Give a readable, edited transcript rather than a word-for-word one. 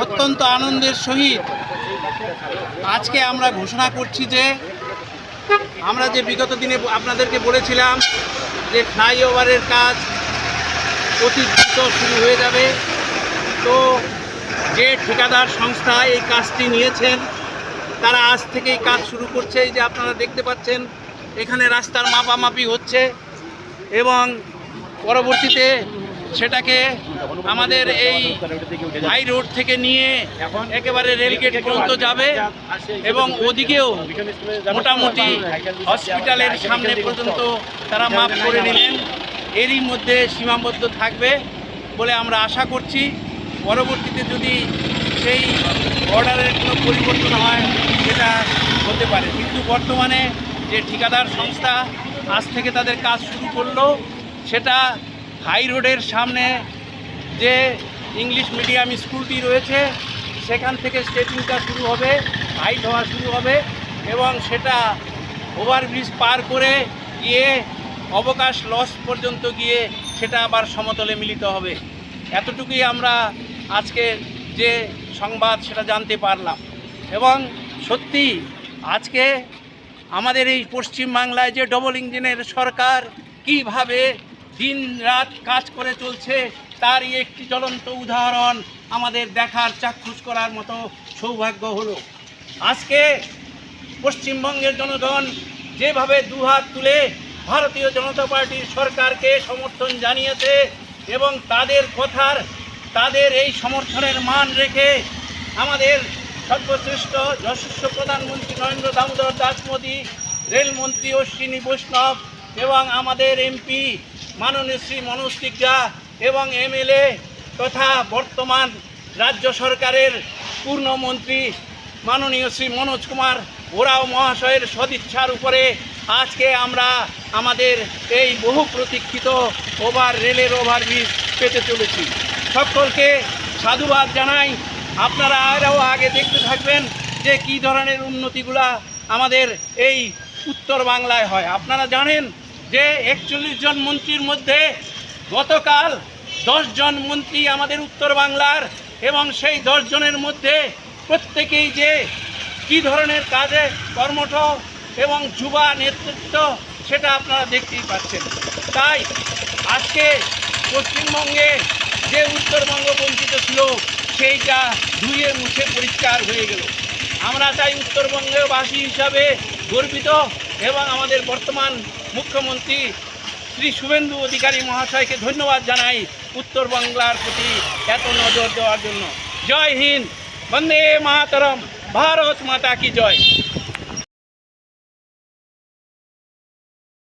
অত্যন্ত আনন্দের সহিত আজকে আমরা ঘোষণা করছি যে আমরা যে বিগত দিনে আপনাদেরকে বলেছিলাম যে ফ্লাইওভারের কাজ অতি দ্রুত শুরু হয়ে যাবে, তো যে ঠিকাদার সংস্থা এই কাজটি নিয়েছেন তারা আজ থেকেই কাজ শুরু করছে। এই যে আপনারা দেখতে পাচ্ছেন এখানে রাস্তার মাপামাপি হচ্ছে এবং পরবর্তীতে সেটাকে আমাদের এই হাই রোড থেকে নিয়ে একেবারে রেলগেট পর্যন্ত যাবে এবং ওদিকেও মোটামুটি হসপিটালের সামনে পর্যন্ত তারা মাপ করে নিলেন। এরই মধ্যে সীমাবদ্ধ থাকবে বলে আমরা আশা করছি। পরবর্তীতে যদি সেই অর্ডারের কোনো পরিবর্তন হয় সেটা হতে পারে, কিন্তু বর্তমানে যে ঠিকাদার সংস্থা আজ থেকে তাদের কাজ শুরু করলো সেটা হাই রোডের সামনে যে ইংলিশ মিডিয়াম স্কুলটি রয়েছে সেখান থেকে স্টেটিংটা শুরু হবে, হাইট হওয়া শুরু হবে এবং সেটা ওভারব্রিজ পার করে গিয়ে অবকাশ লস পর্যন্ত গিয়ে সেটা আবার সমতলে মিলিত হবে। এতটুকুই আমরা আজকে যে সংবাদ সেটা জানতে পারলাম এবং সত্যি আজকে আমাদের এই পশ্চিমবাংলায় যে ডবল ইঞ্জিনের সরকার কিভাবে দিন রাত কাজ করে চলছে তারই একটি জ্বলন্ত উদাহরণ আমাদের দেখার চাক্ষুষ করার মতো সৌভাগ্য হলো। আজকে পশ্চিমবঙ্গের জনগণ যেভাবে দুহাত তুলে ভারতীয় জনতা পার্টির সরকারকে সমর্থন জানিয়েছে এবং তাদের এই সমর্থনের মান রেখে আমাদের সর্বশ্রেষ্ঠ যশস্বী প্রধানমন্ত্রী নরেন্দ্র দামোদর দাস মোদী, রেলমন্ত্রী অশ্বিনী বৈষ্ণব এবং আমাদের এমপি মাননীয় শ্রী মনোজ তিগ্গা এবং এমএলএ তথা বর্তমান রাজ্য সরকারের পূর্ণমন্ত্রী মাননীয় শ্রী মনোজ কুমার ওরাও মহাশয়ের সদিচ্ছার উপরে আজকে আমরা আমাদের এই বহু প্রতীক্ষিত রেলের ওভারব্রিজ পেতে চলেছি। সকলকে সাধুবাদ জানাই। আপনারা আরও আগে দেখতে থাকবেন যে কী ধরনের উন্নতিগুলা আমাদের এই উত্তর বাংলায় হয়। আপনারা জানেন যে 41 জন মন্ত্রীর মধ্যে গতকাল 10 জন মন্ত্রী আমাদের উত্তর বাংলার এবং সেই 10 জনের মধ্যে প্রত্যেকেই যে কী ধরনের কাজে কর্মঠ এবং যুবা নেতৃত্ব সেটা আপনারা দেখতেই পাচ্ছেন। তাই আজকে পশ্চিমবঙ্গে যে উত্তরবঙ্গ বঞ্চিত ছিল সেইটা ধুয়ে মুছে পরিষ্কার হয়ে গেল। আমরা তাই উত্তরবঙ্গবাসী হিসাবে গর্বিত এবং আমাদের বর্তমান মুখ্যমন্ত্রী শ্রী শুভেন্দু অধিকারী মহাশয়কে ধন্যবাদ জানাই উত্তর বাংলার প্রতি এত নজর দেওয়ার জন্য। জয় হিন্দ, বন্দে মাতরম, ভারত মাতা কি জয়।